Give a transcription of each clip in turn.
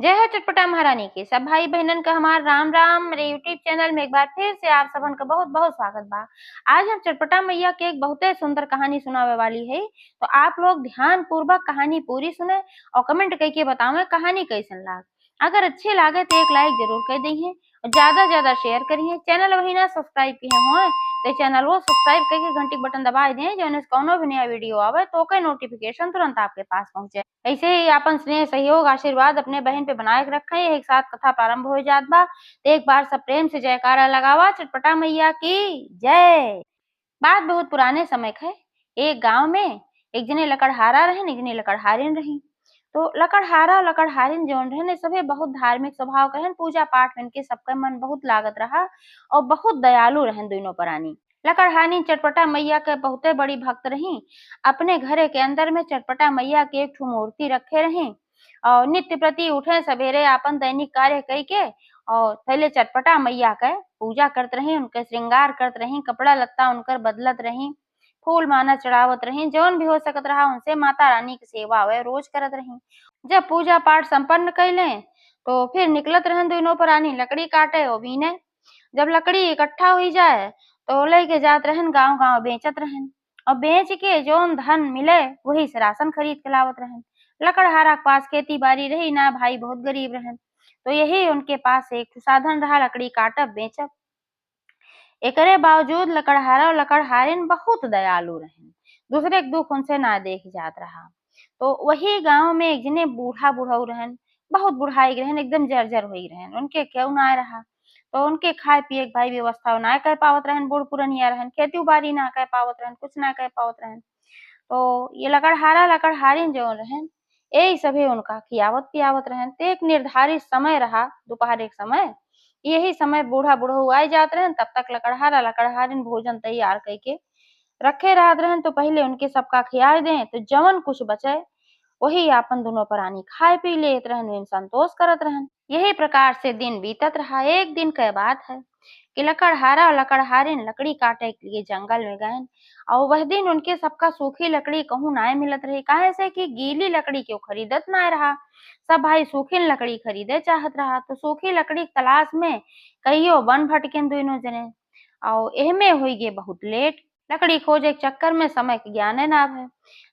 जय हो चटपटा महारानी के सब भाई बहनन का हमार राम राम। मेरे यूट्यूब चैनल में एक बार फिर से आप सबन का बहुत बहुत स्वागत बा। आज हम चटपटा मैया के एक बहुत सुंदर कहानी सुनावे वाली है, तो आप लोग ध्यान पूर्वक कहानी पूरी सुने और कमेंट करके बतावे कहानी कैसन लाग। अगर अच्छी लागे तो एक लाइक जरूर कर दीजिए और ज्यादा शेयर करिए। चैनल वही ना सब्सक्राइब किए हो तो चैनल वो सब्सक्राइब करके घंटी बटन दबा दें, जो कोनो भी नया वीडियो आवे तो नोटिफिकेशन तुरंत आपके पास पहुंचे। ऐसे ही अपन स्नेह सहयोग आशीर्वाद अपने बहन पे बनाए रखे। एक साथ कथा प्रारंभ हो जात बा, तो एक बार सब प्रेम से जयकारा लगावा, चटपटा मैया की जय। बात बहुत पुराने समय का है। एक गांव में एक जने लकड़हारा रहे, एक जने लकड़हारिन रही। तो लकड़हारा और लकड़हारिन जोन रहे ने सभी बहुत धार्मिक स्वभाव के हैं, पूजा पाठ में इनके सबका मन बहुत लागत रहा और बहुत दयालु रहन दोनों प्राणी। लकड़हारिन चटपटा मैया के बहुते बड़ी भक्त रही। अपने घरे के अंदर में चटपटा मैया की एक ठो मूर्ति रखे रही और नित्य प्रति उठे सवेरे अपन दैनिक कार्य कई के और पहले चटपटा मैया के पूजा करत रही, उनके श्रृंगार करत रही, कपड़ा लत्ता उनकर बदलत रही, फूल माला चढ़ावत रही, जौन भी हो सकत रहा उनसे माता रानी की सेवा वे रोज करत रही। जब पूजा पाठ संपन्न कैले तो फिर निकलत रहन दोनों प्राणी लकड़ी काटे और बीने। जब लकड़ी इकट्ठा हुई जाए तो लेके जात रहन गांव गांव बेचत रहन और बेच के जोन धन मिले वही से राशन खरीद के लावत रहन। लकड़हारा के पास खेती बाड़ी रही ना, भाई बहुत गरीब रहन, तो यही उनके पास एक साधन रहा, लकड़ी काटब बेचब। एकरे बावजूद लकड़हारा और लकड़हारिन बहुत दयालु रहन, दूसरे के दुख उनसे ना देख जात रहा। तो वही गांव में एक जने बूढ़ा बुढ़ऊ रहन, बहुत बुढ़ाई रहन, एकदम जर्जर हुई रहन, उनके क्यों ना रहा। तो उनके खाए पिए के भाई व्यवस्था ना कर पावत रहन, बूढ़ पुरनिया रहन, खेती बाड़ी ना कर पावत रहन, कुछ ना कर पावत रहन। तो ये लकड़हारा लकड़हारिन जो रहन यही सभी उनका खियावत पियावत रहन। तो एक निर्धारित समय रहा, दोपहर एक समय, यही समय बूढ़ा बुढ़ऊ आई जात रहन, तब तक लकड़हारा लकड़हारिन भोजन तैयार करके रखे रहत रहन। तो पहले उनके सबका खियाए दें तो जवन कुछ बचे वही आपन दोनों प्राणी खाए पी लेत रहन, वे संतोष करत रहन। यही प्रकार से दिन बीतत रहा। एक दिन की बात है कि लकड़हारा और लकड़हारिन लकड़ी काटे के लिए जंगल में गए और वह दिन उनके सबका सूखी लकड़ी कहूँ ना मिलत रही, काहे से कि गीली लकड़ी क्यों खरीदत ना रहा। सब भाई सूखी लकड़ी खरीदे चाहत रहा। तो सूखी लकड़ी की तलाश में कईयो वन भटके दोनों जने और एहमे हुई गे बहुत लेट। लकड़ी खोजे के चक्कर में समय के ज्ञाने ना है।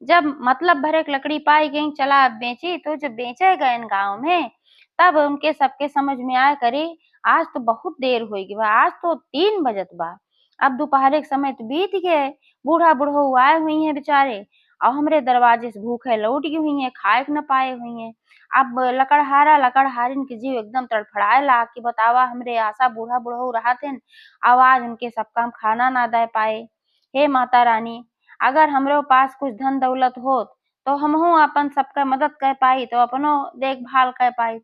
जब मतलब भरे के लकड़ी पाई गई, चला अब बेची, तो जब बेचे गए गांव में तब उनके सबके समझ में आया, करे आज तो बहुत देर हो गई बा, आज तो 3 बजत बा, अब दोपहर के समय तो बीत गए, बूढ़ा बुढ़ऊ आए हुई हैं बेचारे और हमरे दरवाजे से भूखे लौट गई हुई हैं, खाए न पाए हुई हैं। अब लकड़हारा लकड़हारिन के जीव एकदम तड़फड़ाए ला कि बतावा हमरे आशा बूढ़ा बुढ़ऊ रहत हन, आवाज उनके सबका हम खाना ना दे पाए। हे माता रानी, अगर हमरे पास कुछ धन दौलत होत तो हमहू अपन सबका मदद कर पाई, तो अपनो देखभाल कर पाई।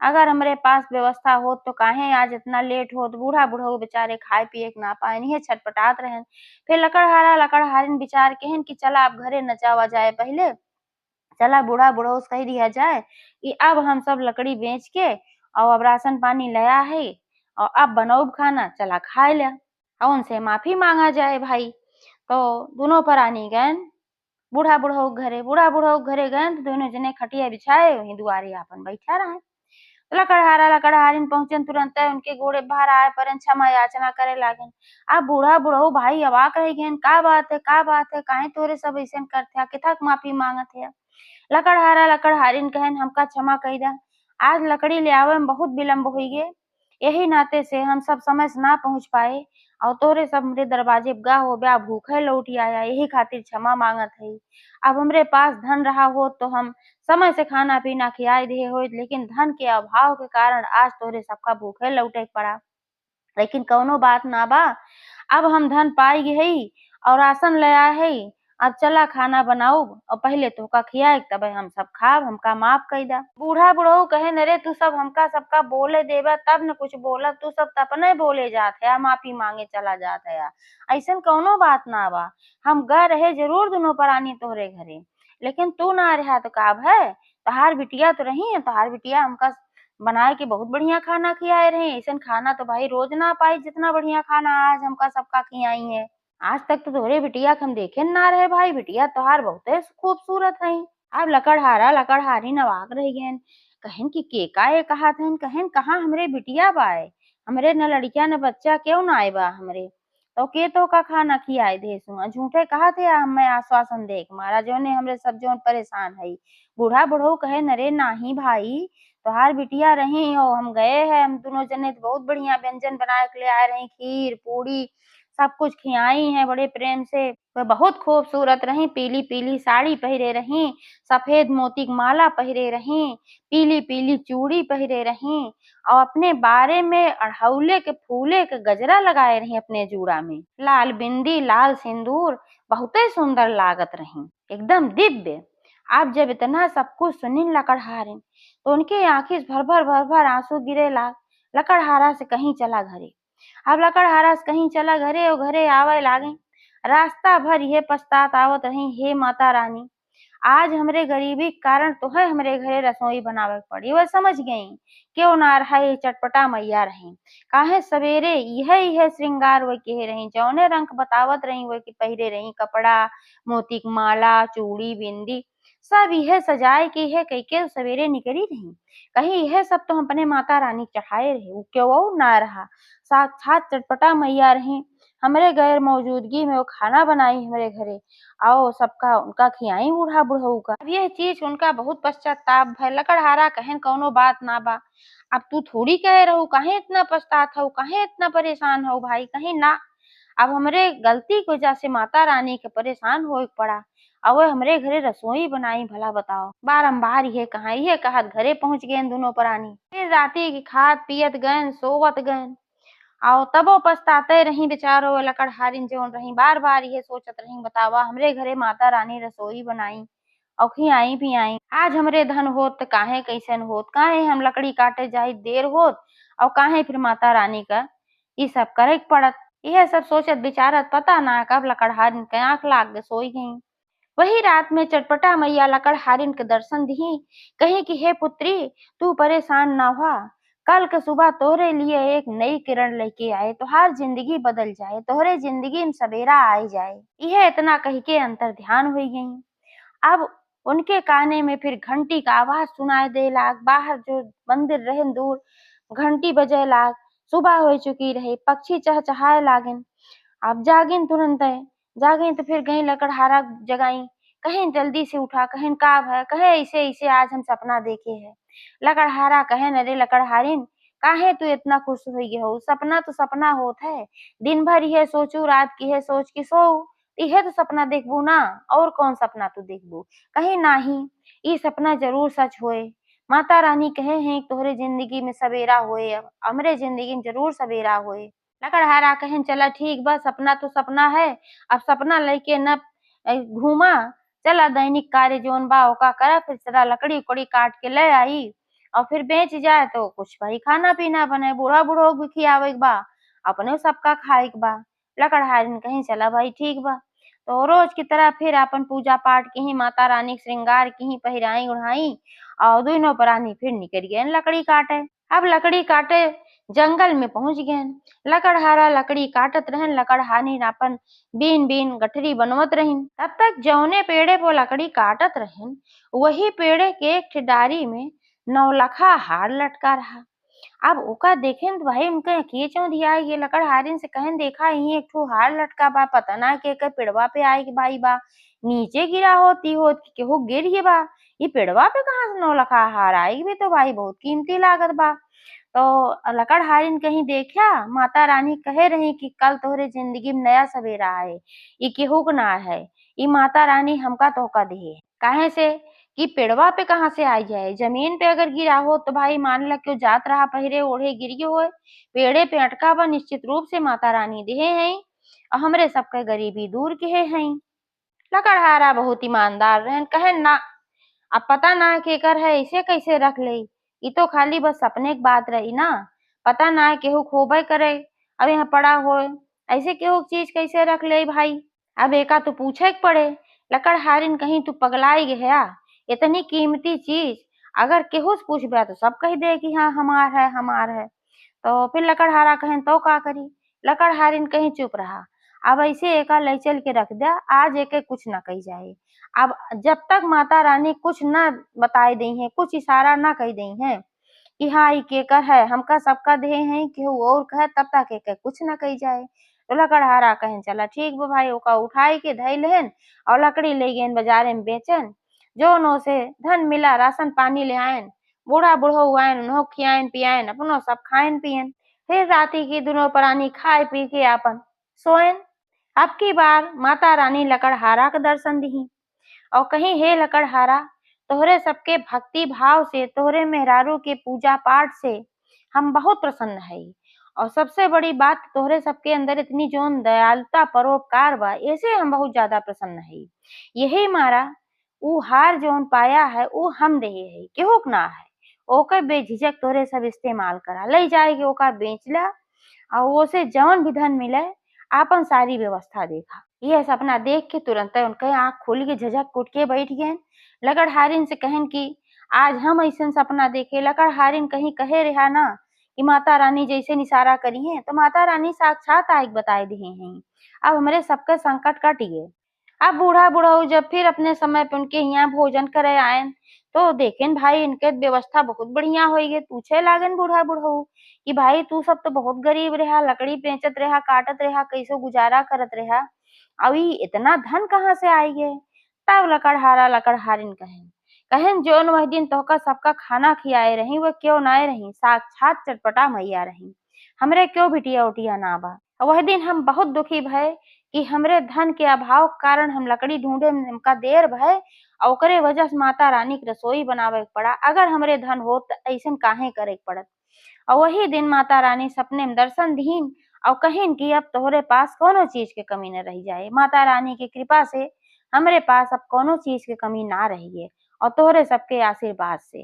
अगर हमरे पास व्यवस्था होत तो काहे आज इतना लेट होत, बूढ़ा बुढ़ऊ बेचारे खाए पिए के ना पाए, इहे छटपटात रहन। फिर लकड़हारा लकड़हारिन विचार कहन कि चला अब घरे न जावा जाए, पहले चला बूढ़ा बुढ़ऊ से कह दिया जाए कि अब हम सब लकड़ी बेच के और अब राशन पानी लया है और अब बनौब खाना, चला खाए लिया और उनसे माफी मांगा जाए भाई। तो दोनों प्राणी गए बूढ़ा बुढ़ऊ घरे। बूढ़ा बुढ़ऊ घरे गए तो दोनों जने खटिया बिछाए वहीं दुआरे आपन बैठा रहे। लकड़हारा लकड़हारिन पहुंचन तुरंत उनके गोड़े बाहर आए परन क्षमा याचना करे लागन। अब बूढ़ा बुढ़ऊ भाई अवाक रह गए, का बात है, का बात है, काहे तोरे सब ऐसे करथे, किथक माफी मांगत है। लकड़हारा लकड़हारिन कहन हमका क्षमा कई दा, आज लकड़ी ले आवे में बहुत विलम्ब हुई गे, यही नाते से हम सब समय से ना पहुंच पाए और तोरे सब हमरे दरवाजे गा हो ब्या भूखे लौटी आया, यही खातिर क्षमा मांगत है। अब हमरे पास धन रहा हो तो हम समय से खाना पीना खियाए दिए हो, लेकिन धन के अभाव के कारण आज तोरे सबका भूखे लौटे पड़ा। लेकिन कौनो बात ना बा, अब हम धन पाई गे हई और राशन ले आए हई, अब चला खाना बनाऊ और पहले तोहका खियाए तब हम सब खाब, हमका माफ कई दा। बूढ़ा बुढ़ऊ कहे अरे तू सब हमका सबका बोले देबा तब न कुछ बोला, तू सब तपने बोले जात है, माफी मांगे चला जात है, ऐसन कौनो बात ना बा। हम गए रहे जरूर दोनों प्राणी तोहरे घरे, लेकिन तू ना रहा तो काब है, तोहार बिटिया तो रही है, तोहार बिटिया हमका बनाए के बहुत बढ़िया खाना खियाए रहे, ऐसन खाना तो भाई रोज ना पाई जितना बढ़िया खाना आज हमका सबका खियाई है। आज तक तो तोरे बिटिया के हम देखे ना रहे भाई, बिटिया तोहार बहुते खूबसूरत है। अब लकड़हारा लकड़हारी अवाक रह गए कहन कि के का ये कहा था, कहन कहाँ हमरे बिटिया बाए, हमरे न लड़किया न बच्चा क्यों ना आए बा हमरे, तो के तो का खाना खियाए दे सुआ झूठे कहा थे मैं आश्वासन देख मारा जोने हमरे सब जोन परेशान है। बूढ़ा बुढ़ऊ कहे नरे नाही भाई, तोहार बिटिया रही हो, हम गए हैं, हम दोनों जने तो बहुत बढ़िया व्यंजन बना के ले आए रही, खीर पूड़ी सब कुछ खियाई हैं बड़े प्रेम से। वह बहुत खूबसूरत रही, पीली पीली साड़ी पहरे रही, सफेद मोती की माला पहरे रही, पीली पीली चूड़ी पहरे रही और अपने बारे में अड़हौले के फूले के गजरा लगाए रही अपने जूड़ा में, लाल बिंदी लाल सिंदूर, बहुत ही सुंदर लागत रही, एकदम दिव्य। आप जब इतना सब कुछ सुनी लकड़हारे तो उनके आंखी भर भर आंसू गिरे लाग। लकड़हारा से कहीं चला घरे, अब लकड़हारा से कहीं चला घरे और घरे आवे लागे, रास्ता भर ये पछतात आवत रही, हे माता रानी आज हमरे गरीबी के कारण तो है हमरे घरे रसोई बनावे पड़ी। वह समझ गई क्यों ना रहा चटपटा मैया रही, काहे सवेरे यह श्रृंगार वह कह रही, जौने रंग बतावत रही वह की पहिरे रही, कपड़ा मोती की माला चूड़ी बिंदी सब यह सजाए के है कह के सवेरे निकली रही। कहीं यह सब तो हम अपने माता रानी चढ़ाए रहे, वो क्यों ना रहा, साक्षात चटपटा मैया रही, हमरे गैर मौजूदगी में वो खाना बनाई हमरे घरे, आओ सबका उनका खियाई बूढ़ा बुढ़ऊ का। अब यह चीज उनका बहुत पश्चाताप है। लकड़हारा कहन कौनो बात ना बा, अब तू थोड़ी कह रहू काहे इतना पछतात हो, काहे इतना परेशान हो भाई, कहीं ना अब हमरे गलती की वजह से माता रानी के परेशान हो पड़ा, अब वो हमरे घरे रसोई बनाई भला बताओ। बारम्बार ये कहत घरे पहुंच गए दोनों प्राणी, फिर राती की खात पियत गए सोवत गए और तबो पछताते रही बेचारो लकड़हारिन जोन रही, बार बार ये सोचत रही बतावा हमरे घरे माता रानी रसोई बनाई और खियाई पियाई, आज हमरे धन होत त काहे कैसन होत, काहे हम लकड़ी काटे जाई देर होत और काहे फिर माता रानी का ये सब करे के पड़त। यह सब सोचत विचारत पता ना कब लकड़हारिन के आंख लाग गए सोई गई। वही रात में चटपटा मैया लकड़हारिन के दर्शन दी, कही कि हे पुत्री तू परेशान ना हुआ, कल के सुबह तोहरे लिए एक नई किरण लेके आए, तोहार जिंदगी बदल जाए, तोहरे जिंदगी में सवेरा आ जाए। यह इतना कह के अंतर ध्यान हुई गई। अब उनके काने में फिर घंटी का आवाज सुनाई दे लाग, बाहर जो मंदिर रहे दूर घंटी बजे लाग, सुबह हो चुकी रही, पक्षी चहचहाए लागेन। अब जागिन तुरंत है, जागिन तो फिर गई लकड़हारा जगाई, कहीं जल्दी से उठा, कहीं का है, कहे ऐसे ऐसे आज हम सपना देखे है। लकड़हारा कहे अरे लकड़हारिन काहे तू इतना खुश हुई हो, सपना तो सपना होत है, दिन भर यह सोचू रात की है सोच की सोऊ, यह तो सपना देखबू ना, और कौन सपना तू देखबू, कहीं नाही ये सपना जरूर सच होए। माता रानी कहे हैं तोहरे जिंदगी में सवेरा होए, अब हमरे जिंदगी में जरूर सवेरा होए। लकड़हारा कहें चला ठीक बा सपना तो सपना है, अब सपना लेके न घूमा, चला दैनिक कार्य जोन बा ओका करा, फिर चला लकड़ी उकड़ी काट के ले आई और फिर बेच जाए तो कुछ भाई खाना पीना बने, बूढ़ा बूढ़ो भी खियावे के बा, अपने सबका खाए के बा। लकड़हारिन कहीं चला भाई ठीक बा, तो रोज की तरह फिर अपन पूजा पाठ की ही माता रानी के श्रृंगार की ही पहिराई उड़ाई और दोनों प्राणी फिर निकल गए लकड़ी काटे। अब लकड़ी काटे जंगल में पहुंच गए, लकड़हारा लकड़ी काटत रहन, लकड़हानी अपन बीन बीन गठरी बनवत रहीन। तब तक जौने पेड़े पर लकड़ी काटत रहन वही पेड़े के एक ठे डारी में नौलखा हार लटका रहा। अब ओका देखेन तो भाई उनके अखिए चौंधिया ये लकड़हारिन से कहन देखा यही एक ठो हार लटका बा, पता ना के पेड़वा पे आए के भाई बा, नीचे गिरा होती होत कि केहू गिर गए बा, ये पेड़वा पे कहाँ से नौलखा हार आएगी भी तो भाई बहुत कीमती लागत बा। तो लकड़हारिन कहीं देखा माता रानी कहे रही कि कल तोहरे जिंदगी में नया सवेरा आए, ये केहू के ना है, ये माता रानी हमका तोहका दे, काहे से कि पेड़वा पे कहाँ से आ जाए, जमीन पे अगर गिरा हो तो भाई मान ला क्यों जात रहा पहिरे ओढ़े गिर गयो होए, पेड़े पे अटका बा निश्चित रूप से माता रानी देहे हैं और हमरे सबके गरीबी दूर के हैं। लकड़हारा बहुत ईमानदार रहन, कहे ना अब पता ना केकर है इसे कैसे रख ले, ये तो खाली बस सपने की बात रही ना, पता ना केहू खोबे करे, अब यहाँ पड़ा होए ऐसे केहू चीज कैसे रख ले भाई, अब एका तो पूछे के पड़े। लकड़हारिन कहीं तू पगलाई गया, इतनी कीमती चीज अगर केहू से पूछबे तो सब कह दे कि हाँ हमार है हमार है, तो फिर लकड़हारा कहें तो का करी, लकड़हारिन कहीं चुप रहा, अब ऐसे एका ले चल के रख दिया, आज एके कुछ न कही जाए, अब जब तक माता रानी कुछ न बताई दी हैं, कुछ इशारा न कही दी हैं कि हाँ ई केकर है, हमका सबका देह है केहू और कहे तब तक एके कुछ न कही जाए। तो लकड़हारा कहेन चला ठीक बा भाई, ओका उठाई के धइ लेहन और लकड़ी ले गएन बाजारे में बेचन। जौन ओसे धन मिला राशन पानी ले आएन, बूढ़ा बुढ़ऊ आएन उन्हों खियाएन पियाएन, अपनो सब खाएन पियन। फिर राती की दुनो प्राणी खाए पी के आपन सोएन। अब की बार माता रानी लकड़हारा के दर्शन दीहीं और कहीं हे लकड़हारा, तोहरे सबके भक्ति भाव से, तोहरे मेहरारू के पूजा पाठ से हम बहुत प्रसन्न हई और सबसे बड़ी बात तोहरे सबके अंदर इतनी जोन दयालुता परोपकार बा, ऐसे हम बहुत ज्यादा प्रसन्न हई। यही मारा ऊ हार जोन पाया है ऊ हम देहे है, केहुक ना है। ओकर बेझिझक तोहरे सब इस्तेमाल करा, लई जाए के ओका बेचला और ओसे जौन भी धन मिले आपन सारी व्यवस्था देखा। यह सपना देख के तुरंत उनके आँख खुल के झझक उठ के बैठ गए। लकड़हारिन से कहन कि आज हम ऐसन सपना देखे। लकड़हारिन कहीं कहे रहा ना कि माता रानी जैसे इशारा करी है तो माता रानी साक्षात आके बताए दिए हैं। अब हमारे सबका संकट कट गए। अब बूढ़ा बुढ़ऊ जब फिर अपने समय पे उनके यहाँ भोजन करे आए तो देखेन भाई इनके व्यवस्था बहुत बढ़िया हो गई। पूछे लागन बूढ़ा बुढ़ऊ कि भाई तू सब तो बहुत गरीब रहा, लकड़ी बेचत रहा, काटत रहा, कैसो गुजारा करत रहा, अभी इतना धन कहाँ से आई है। तब लकड़हारा लकड़हारिन कहेन कहेन जोन वह दिन तोहका सबका खाना खियाए रही वह क्यों ना रही, साक्षात चटपटा मैया रही, हमरे क्यों बिटिया उटिया ना बा। वह दिन हम बहुत दुखी भय कि हमरे धन के अभाव के कारण हम लकड़ी ढूंढे में हमका देर भय और ओकरे वजह से माता रानी के रसोई बनावे के पड़ा। अगर हमरे धन हो तो ऐसन काहे करे के पड़त। और वही दिन माता रानी सपने में दर्शन दीन और कहिन कि अब तोहरे पास कोनो चीज के कमी न रही जाए। माता रानी की कृपा से हमरे पास अब कोनो चीज की कमी ना रही है और तोहरे सबके आशीर्वाद से।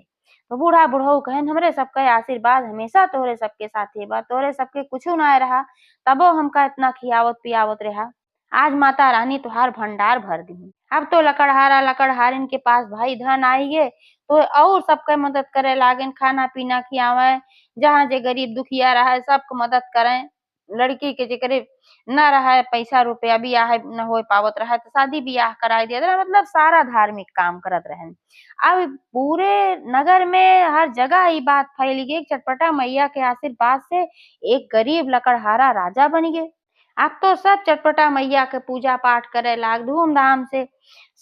तो बूढ़ा बुढ़ऊ कहन हमरे सबके आशीर्वाद हमेशा तोहरे सबके साथे बा, तोहरे सबके कुछ ना रहा तबो हमका इतना खियावत पियावत रहा। आज माता रानी तुहार भंडार भर दी। अब तो लकड़हारा लकड़हारिन के पास भाई धन आई है तो और सबके मदद करे लागन, खाना पीना खियावे, जहाँ जे गरीब दुखिया रहा सबको मदद करें। लड़की के जेकरे न रहा पैसा रुपया बियाह न हो पावत रहा तो शादी बियाह कराई दिया था, मतलब सारा धार्मिक काम करत रहन। अब पूरे नगर में हर जगह ये बात फैल गई, चटपटा मैया के आशीर्वाद से एक गरीब लकड़हारा राजा बन गए। अब तो सब चटपटा मैया के पूजा पाठ करे लाग धूमधाम से,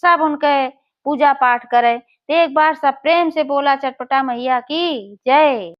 सब उनके पूजा पाठ करे। तो एक बार सब प्रेम से बोला चटपटा मैया की जय।